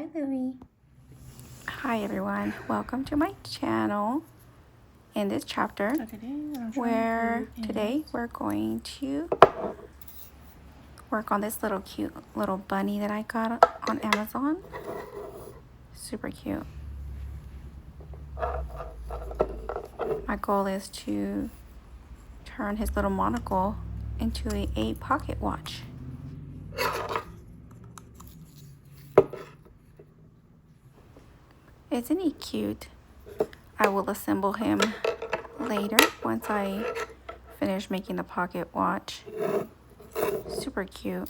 Hi, Louie. Hi everyone, welcome to my channel. In this chapter, today we're going to work on this little cute little bunny that I got on Amazon. Super cute. My goal is to turn his little monocle into a pocket watch. Isn't he cute? I will assemble him later once I finish making the pocket watch. Super cute.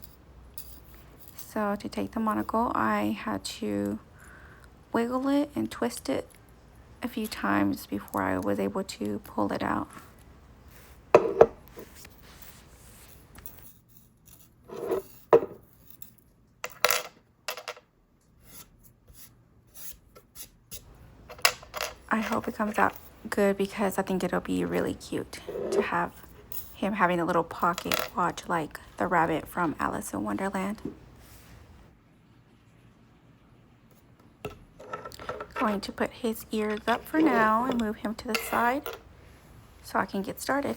So to take the monocle, I had to wiggle it and twist it a few times before I was able to pull it out. I hope it comes out good because I think it'll be really cute to have him having a little pocket watch like the rabbit from Alice in Wonderland. Going to put his ears up for now and move him to the side so I can get started.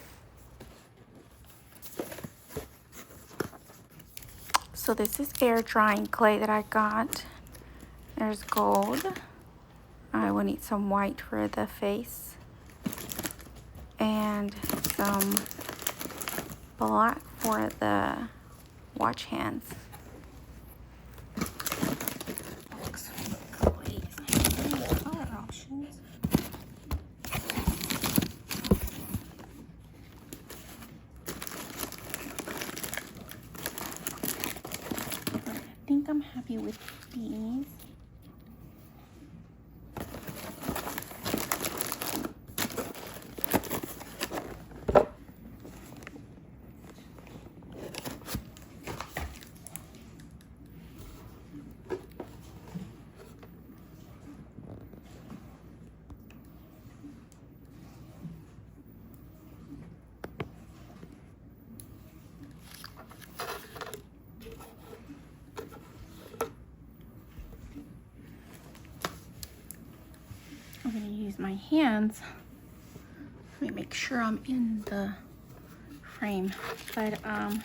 So this is air drying clay that I got. There's gold. I will need some white for the face and some black for the watch hands. Color options. I think I'm happy with these. I'm going to use my hands. Let me make sure I'm in the frame. But I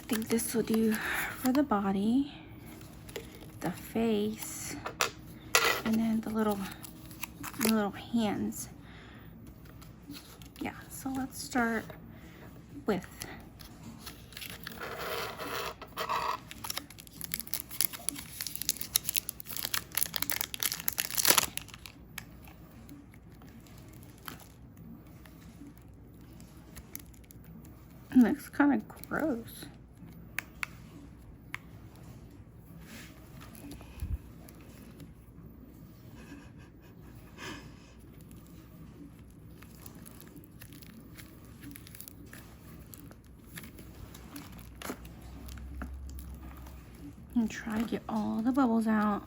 think this will do for the body, the face, and then the little hands. Yeah, so let's start with it. Looks kind of gross. And try to get all the bubbles out.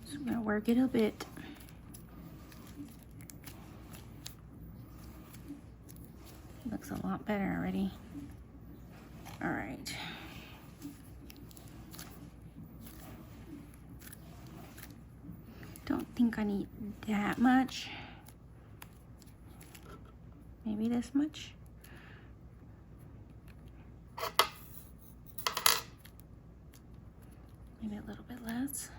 So I'm gonna work it a bit. Looks a lot better already. All right. Don't think I need that much. Maybe this much. Maybe a little bit less.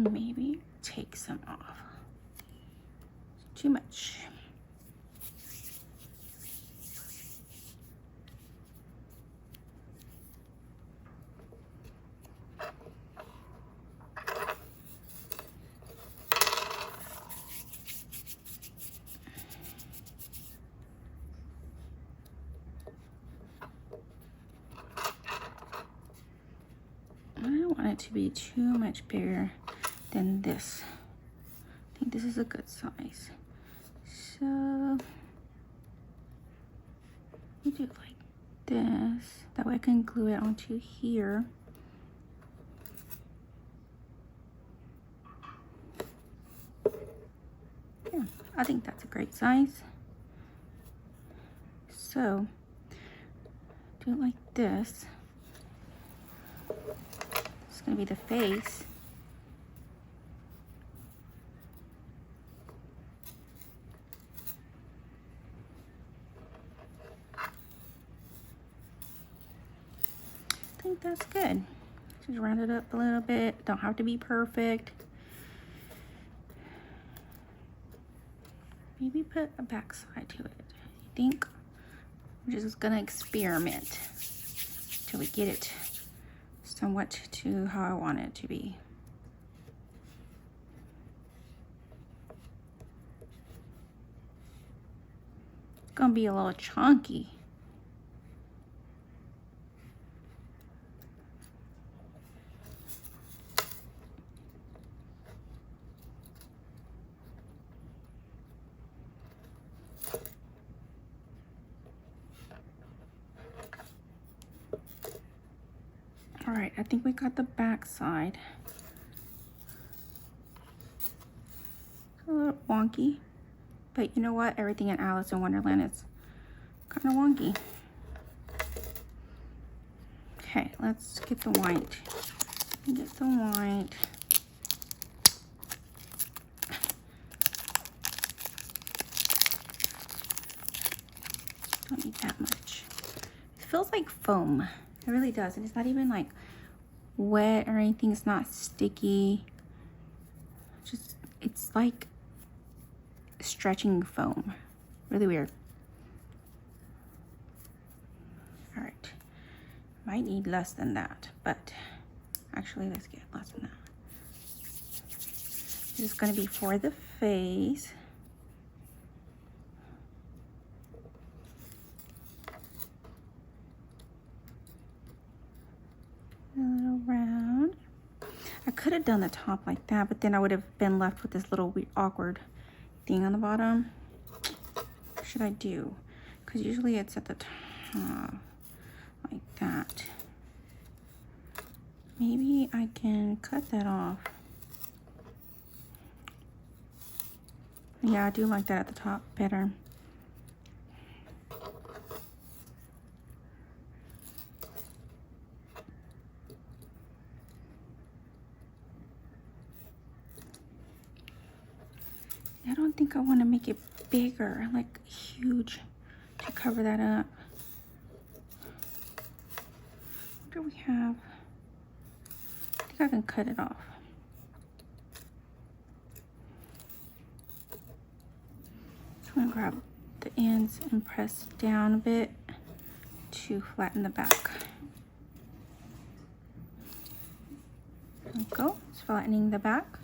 can maybe take some off. Too much. I don't want it to be too much bigger than this. I think this is a good size. So we do it like this. That way I can glue it onto here. Yeah, I think that's a great size. So do it like this. It's gonna be the face. I think that's good. Just round it up a little bit. Don't have to be perfect. Maybe put a back side to it. I think we're just gonna experiment till we get it somewhat to how I want it to be. It's gonna be a little chunky. All right, I think we got the back side. It's a little wonky, but you know what? Everything in Alice in Wonderland is kind of wonky. Okay, let's get the white. Get the white. Don't need that much. It feels like foam. It really does. And it's not even like wet or anything. It's not sticky. Just, it's like stretching foam. Really weird. All right. Might need less than that, but actually let's get less than that. This is going to be for the face. A little round. I could have done the top like that, but then I would have been left with this little weird, awkward thing on the bottom. What should I do? Because usually it's at the top like that. Maybe I can cut that off. Yeah, I do like that at the top better. I don't think I want to make it bigger, like huge, to cover that up. What do we have? I think I can cut it off. So I'm going to grab the ends and press down a bit to flatten the back. There we go. It's flattening the back.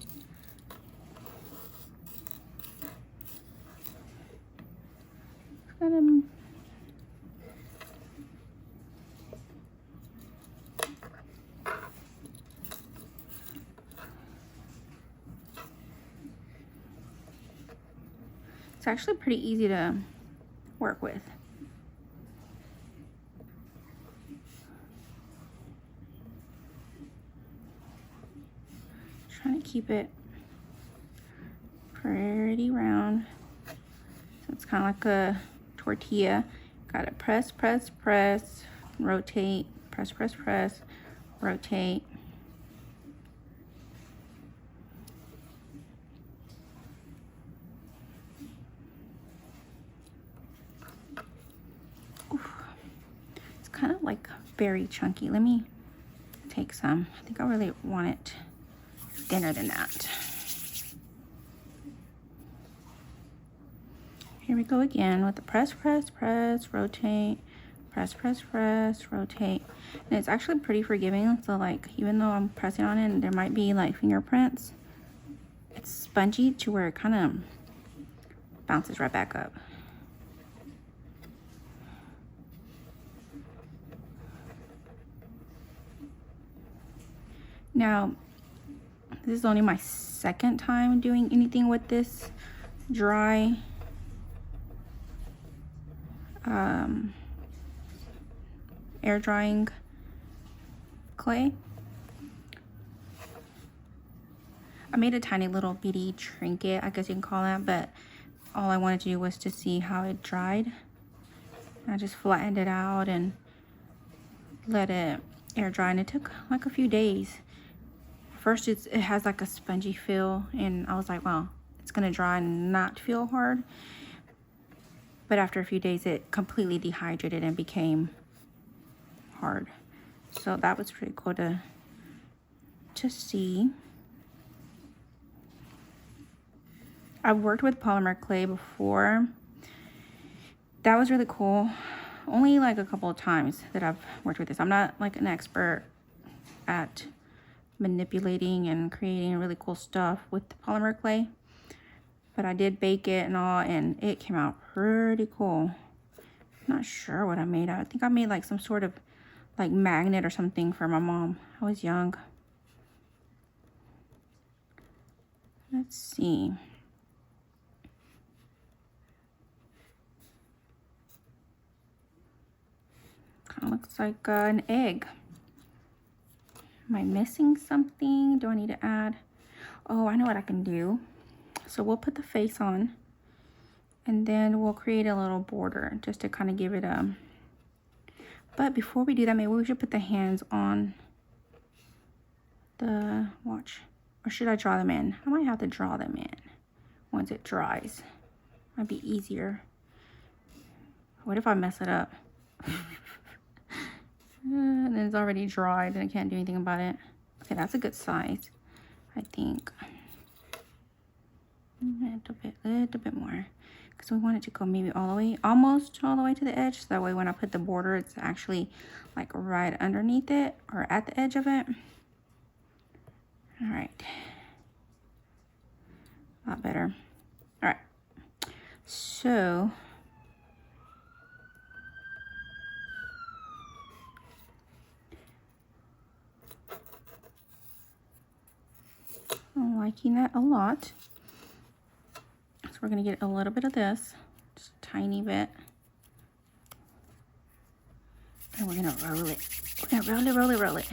It's actually pretty easy to work with. Trying to keep it pretty round. So it's kind of like a tortilla. Gotta press, press, press, rotate, press, press, press, rotate. Oof. It's kind of like very chunky. Let me take some. I think I really want it thinner than that. Here we go again with the press, press, press, rotate, press, press, press, rotate. And it's actually pretty forgiving. So like, even though I'm pressing on it and there might be like fingerprints, it's spongy to where it kind of bounces right back up. Now, this is only my second time doing anything with this dry air drying clay. I made a tiny little bitty trinket, I guess you can call that, but all I wanted to do was to see how it dried. I just flattened it out and let it air dry, and it took like a few days. First, it has like a spongy feel, and I was like, well, it's gonna dry and not feel hard. But after a few days, it completely dehydrated and became hard. So that was pretty cool to see. I've worked with polymer clay before. That was really cool. Only like a couple of times that I've worked with this. I'm not like an expert at manipulating and creating really cool stuff with the polymer clay, but I did bake it and all, and it came out pretty cool. Not sure what I made. I think I made like some sort of like magnet or something for my mom. I was young. Let's see. Kind of looks like an egg. Am I missing something? Do I need to add? Oh, I know what I can do. So we'll put the face on, and then we'll create a little border just to kind of give it a... But before we do that, maybe we should put the hands on the watch. Or should I draw them in? I might have to draw them in once it dries. Might be easier. What if I mess it up? And it's already dried and I can't do anything about it. Okay, that's a good size, I think. A little bit more, because we want it to go maybe all the way, almost all the way to the edge, so that way when I put the border, it's actually like right underneath it or at the edge of it. All right, a lot better. All right, so I'm liking that a lot. So we're gonna get a little bit of this, just a tiny bit. And we're gonna roll it. We're gonna roll it, roll it, roll it.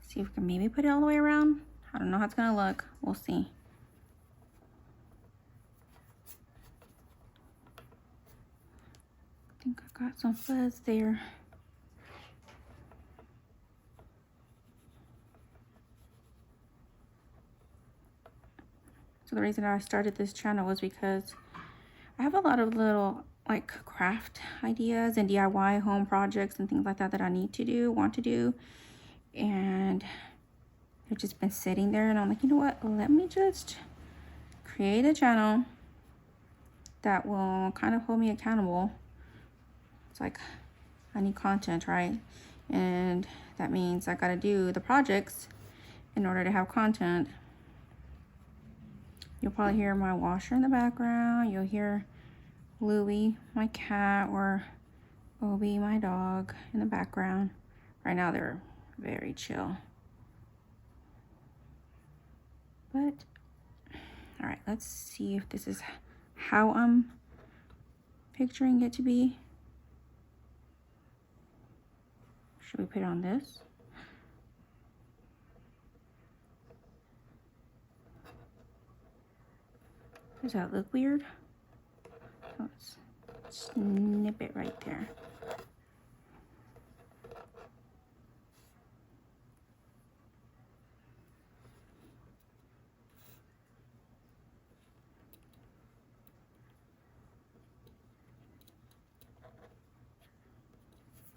See if we can maybe put it all the way around. I don't know how it's gonna look. We'll see. I think I got some fuzz there. So the reason I started this channel was because I have a lot of little like craft ideas and DIY home projects and things like that that I need to do, want to do. And they've just been sitting there, and I'm like, you know what? Let me just create a channel that will kind of hold me accountable. It's like, I need content, right? And that means I gotta do the projects in order to have content. You'll probably hear my washer in the background. You'll hear Louie, my cat, or Obi, my dog, in the background. Right now they're very chill. But, all right, let's see if this is how I'm picturing it to be. Should we put it on this? Does that look weird? Let's snip it right there.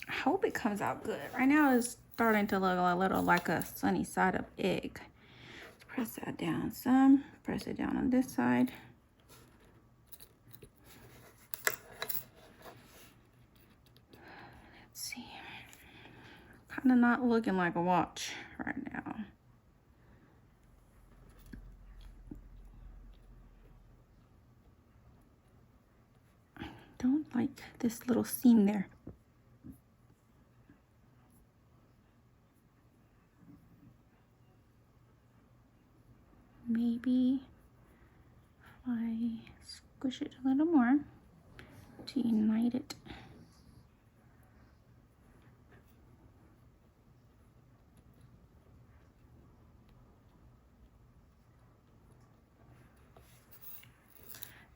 I hope it comes out good. Right now it's starting to look a little like a sunny side up egg. It's press that down some, press it down on this side. Let's see. Kind of not looking like a watch right now. I don't like this little seam there. Maybe if I squish it a little more to unite it.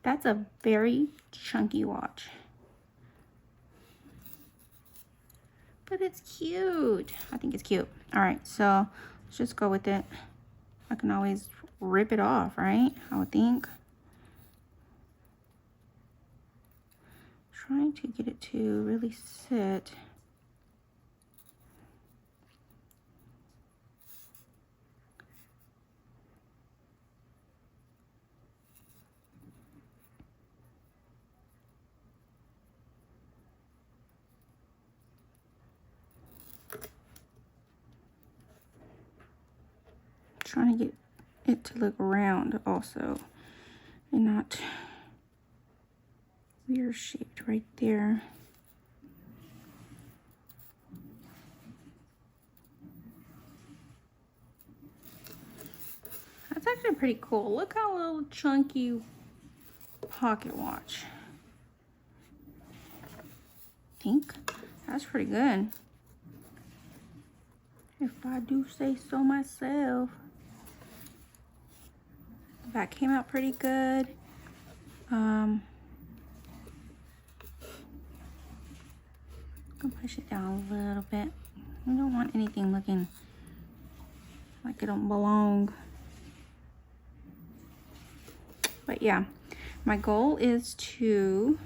That's a very chunky watch. But it's cute. I think it's cute. All right, so let's just go with it. I can always rip it off, right? I would think. Trying to get it to really sit. Trying to get it to look round also and not weird shaped right there. That's actually pretty cool. Look how little chunky pocket watch. I think that's pretty good, if I do say so myself. That came out pretty good. I'm gonna push it down a little bit. I don't want anything looking like it don't belong. But yeah, my goal is to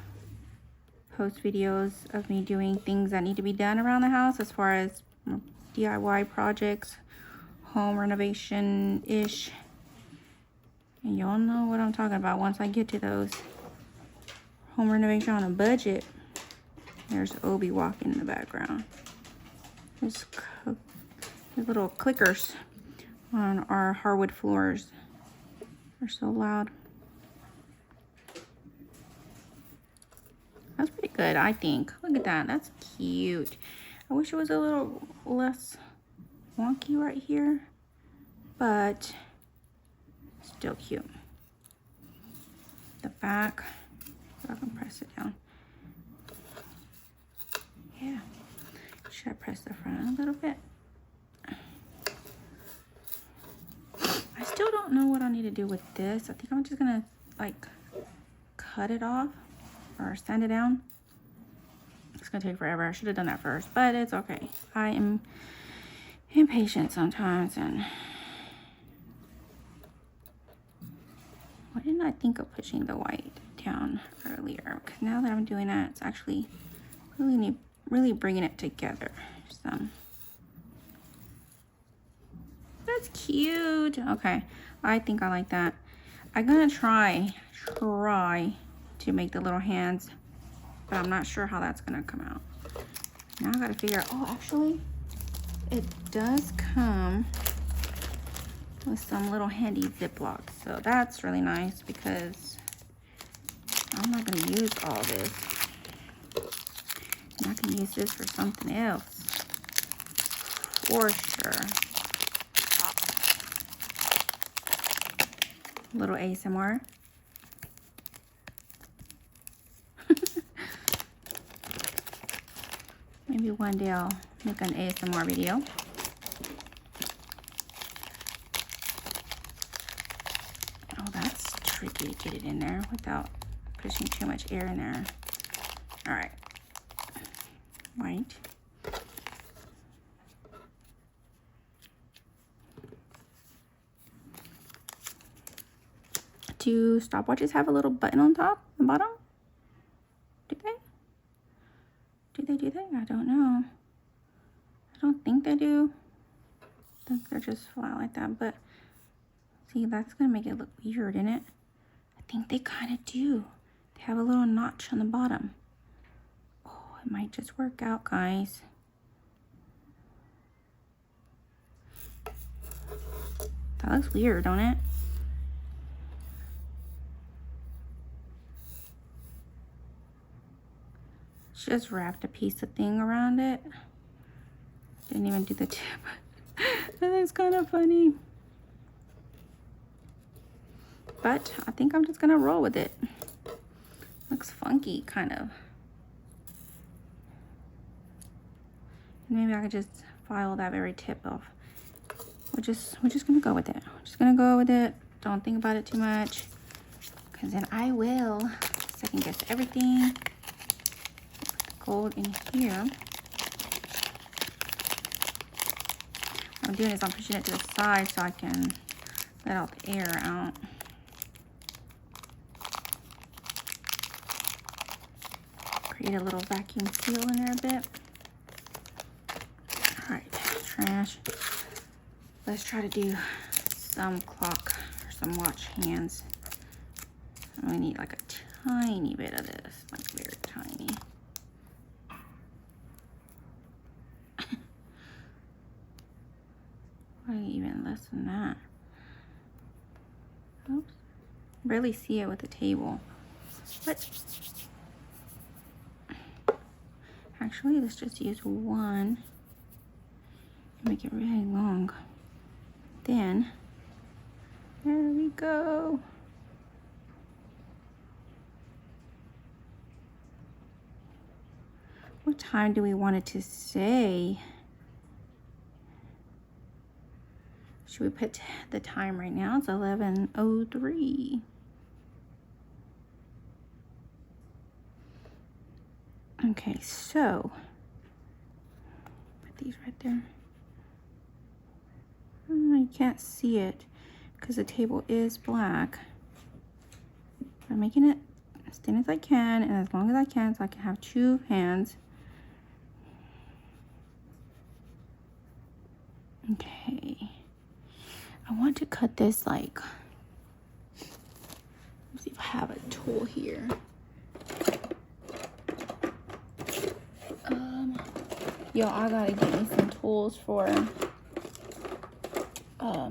post videos of me doing things that need to be done around the house as far as DIY projects, home renovation-ish. And y'all know what I'm talking about once I get to those. Home renovation on a budget. There's Obi walking in the background. There's little clickers on our hardwood floors. They're so loud. That's pretty good, I think. Look at that. That's cute. I wish it was a little less wonky right here, but still cute. The back, so I can press it down. Yeah. Should I press the front a little bit? I still don't know what I need to do with this. I think I'm just gonna like cut it off or sand it down. It's gonna take forever. I should have done that first, but it's okay. I am impatient sometimes. And why didn't I think of pushing the white down earlier? Because now that I'm doing that, it's actually really bringing it together. So that's cute. Okay, I think I like that. I'm gonna try to make the little hands, but I'm not sure how that's gonna come out. Now I gotta figure out, oh, actually, it does come with some little handy Ziplocs. So that's really nice because I'm not gonna use all this. And I can use this for something else, for sure. A little ASMR. Maybe one day I'll make an ASMR video. Oh, that's tricky to get it in there without pushing too much air in there. All right, white. Do stopwatches have a little button on top and bottom? Do they? Do they? I don't know. I don't think they do. I think they're just flat like that, but See, that's gonna make it look weird, isn't it? I think they kind of do. They have a little notch on the bottom. Oh, it might just work out, guys. That looks weird, don't it? Just wrapped a piece of thing around it. Didn't even do the tip. That is kind of funny. But I think I'm just gonna roll with it. Looks funky, kind of. Maybe I could just file that very tip off. We're just gonna go with it. We're just gonna go with it. Don't think about it too much, because then I will second guess everything. Put the gold in here. What I'm doing is I'm pushing it to the side so I can let all the air out. Create a little vacuum seal in there a bit. All right, trash. Let's try to do some clock or some watch hands. I only need like a tiny bit of this, like very tiny. Probably even less than that. Oops. Barely see it with the table. But actually, let's just use one and make it really long. Then, there we go. What time do we want it to say? Should we put the time right now? It's 11:03. Okay, so put these right there. You can't see it because the table is black. I'm making it as thin as I can and as long as I can so I can have two hands. Okay. I want to cut this like, let's see if I have a tool here. Yo, I gotta get me some tools for all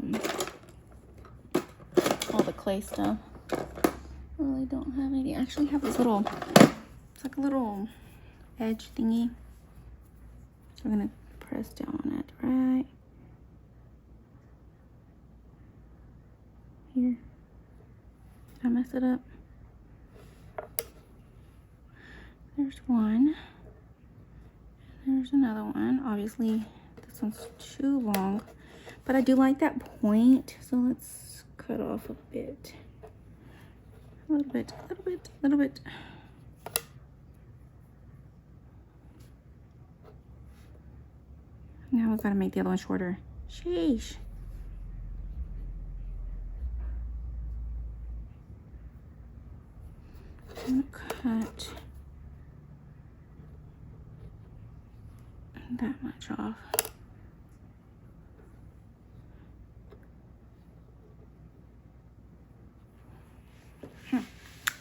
the clay stuff. I really don't have any. I actually have this little, it's like a little edge thingy. So I'm gonna press down on it right here. Did I mess it up? There's one. There's another one. Obviously, this one's too long, but I do like that point. So let's cut off a bit. A little bit, a little bit, a little bit. Now we've got to make the other one shorter. Sheesh. I'm gonna cut that much off.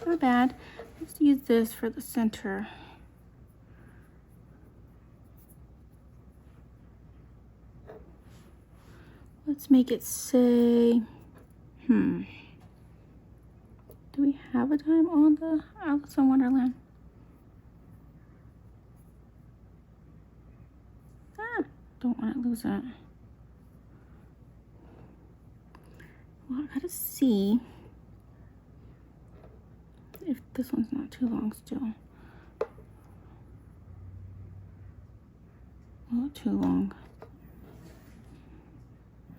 Not bad. Let's use this for the center. Let's make it say, do we have a time on the Alice in Wonderland? Don't want to lose it. Well, I gotta see if this one's not too long still. A little too long.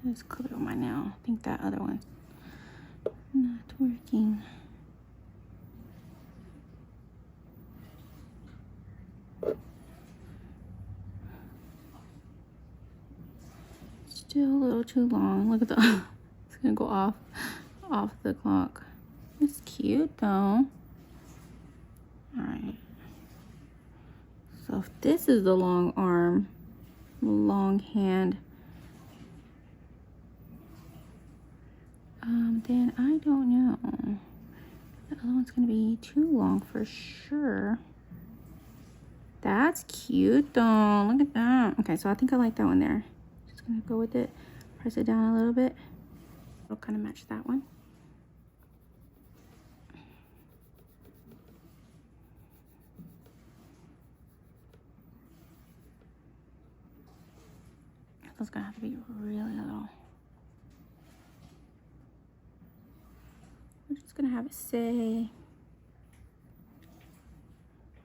Let's clear my nail. I think that other one's not working. Still a little too long. Look at the it's gonna go off the clock. It's cute though. Alright. So if this is the long arm, long hand Then I don't know. The other one's gonna be too long for sure. That's cute though. Look at that. Okay, so I think I like that one there. Just gonna go with it. Press it down a little bit. It'll kind of match that one. It's gonna have to be really little. We're just gonna have it say,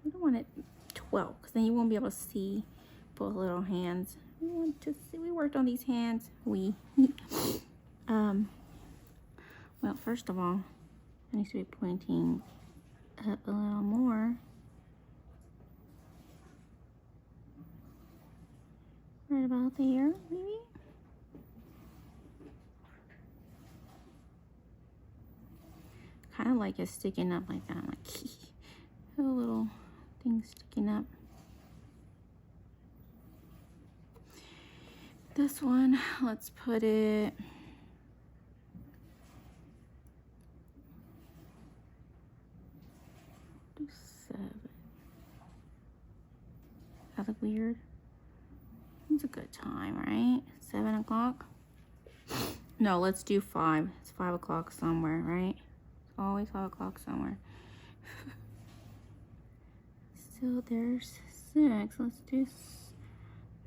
we don't want it 12 because then you won't be able to see both little hands. We want to see, we worked on these hands. Well, first of all, it needs to be pointing up a little more. Right about there, maybe. Kind of like it's sticking up like that, like a little thing sticking up. This one, let's put it do 7. That look weird. It's a good time, right? 7 o'clock. No, let's do 5. It's 5 o'clock somewhere, right? It's always 5 o'clock somewhere. So there's 6. Let's do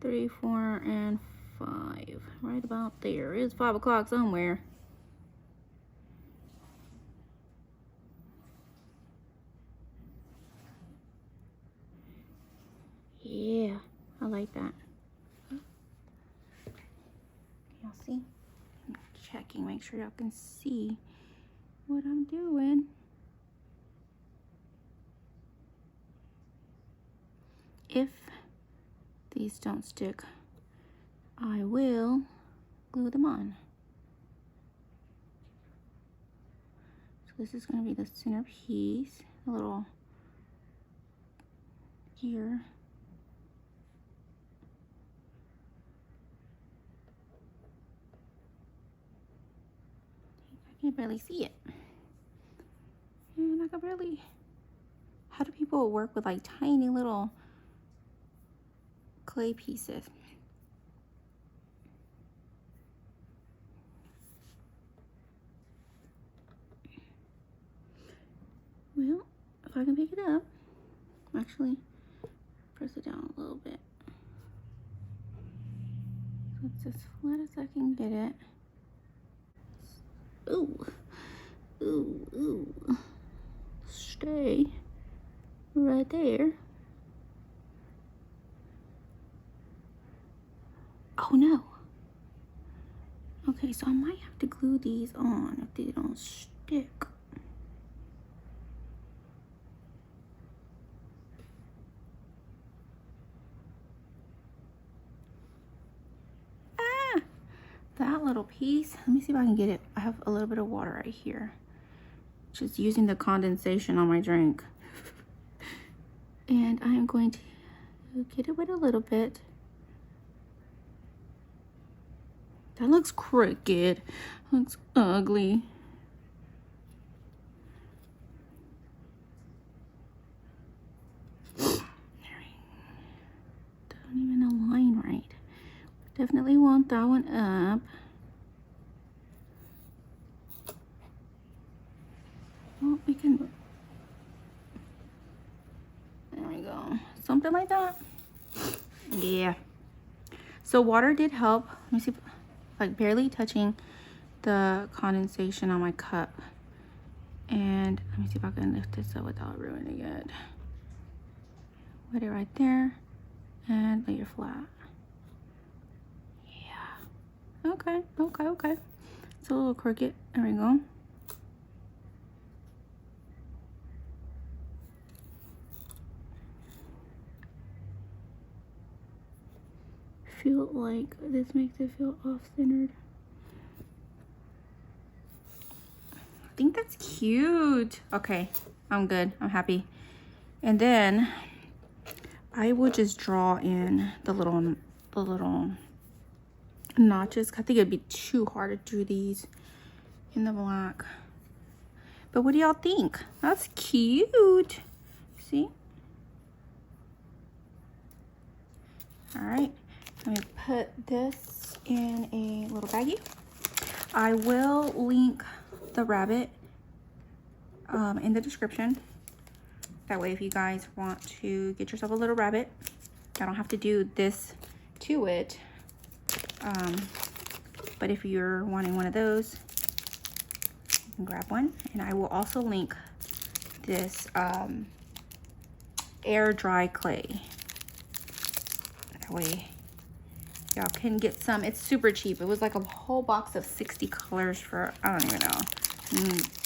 3, 4, and 5. Right about there. It's 5 o'clock somewhere. Yeah, I like that. Y'all see? I'm checking, make sure y'all can see what I'm doing. If these don't stick, I will glue them on. So this is going to be the center piece, a little here. I can barely see it. And I can barely... How do people work with like tiny little clay pieces? Well, if I can pick it up, actually press it down a little bit. So it's as flat as I can get it. Ooh, ooh, ooh. Stay right there. Oh no. Okay, so I might have to glue these on if they don't stick. Ah, that little piece. Let me see if I can get it. I have a little bit of water right here. Just using the condensation on my drink. And I am going to get it with a little bit. That looks crooked. Looks ugly. Don't even align right. Definitely want that one up. Oh, we can. There we go. Something like that. Yeah. So water did help. Let me see if, like barely touching the condensation on my cup. And let me see if I can lift this up without ruining it. Put it right there and lay it flat. Yeah. Okay, okay, okay. It's a little crooked. There we go. Feel like this makes it feel off-centered. I think that's cute. Okay, I'm good. I'm happy. And then I will just draw in the little notches. I think it'd be too hard to do these in the black. But what do y'all think? That's cute. See? All right, let me put this in a little baggie. I will link the rabbit in the description. That way, if you guys want to get yourself a little rabbit, I don't have to do this to it. But if you're wanting one of those, you can grab one. And I will also link this air dry clay. That way y'all can get some. It's super cheap. It was like a whole box of 60 colors for, I don't even know,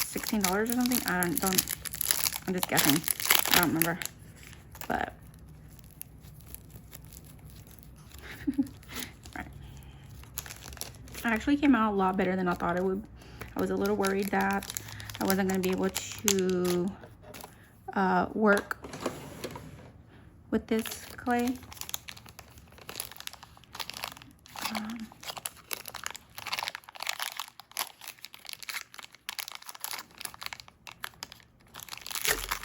$16 or something. I'm just guessing. I don't remember. But right. It actually came out a lot better than I thought it would. I was a little worried that I wasn't going to be able to work with this clay.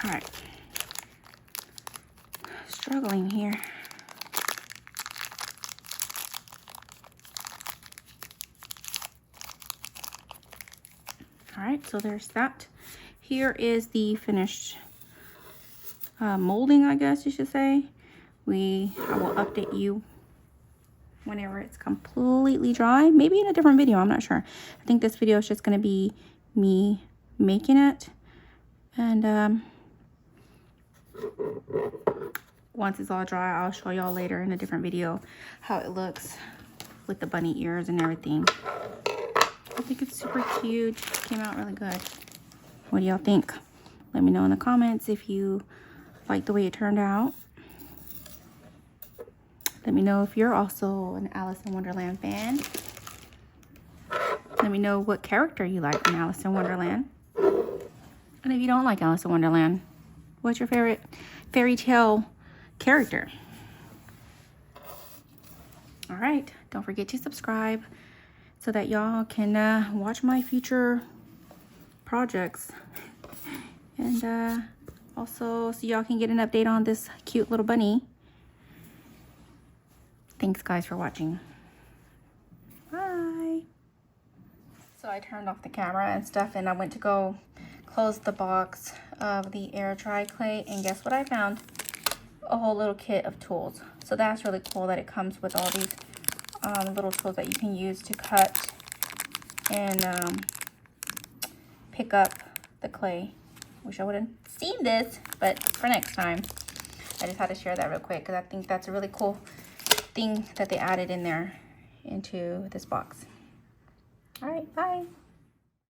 All right, struggling here. All right, so there's that. Here is the finished molding, I guess you should say. I will update you whenever it's completely dry. Maybe in a different video, I'm not sure. I think this video is just going to be me making it. And once it's all dry, I'll show y'all later in a different video how it looks with the bunny ears and everything. I think it's super cute. Came out really good. What do y'all think? Let me know in the comments if you like the way it turned out. Let me know if you're also an Alice in Wonderland fan. Let me know what character you like from Alice in Wonderland. And if you don't like Alice in Wonderland, what's your favorite fairy tale character? All right, don't forget to subscribe so that y'all can watch my future projects. And also so y'all can get an update on this cute little bunny. Thanks guys for watching. Bye. So I turned off the camera and stuff, and I went to go close the box of the air dry clay, and guess what I found? A whole little kit of tools. So that's really cool that it comes with all these little tools that you can use to cut and pick up the clay. Wish I would have seen this, but for next time. I just had to share that real quick because I think that's a really cool thing that they added in there into this box. All right, bye.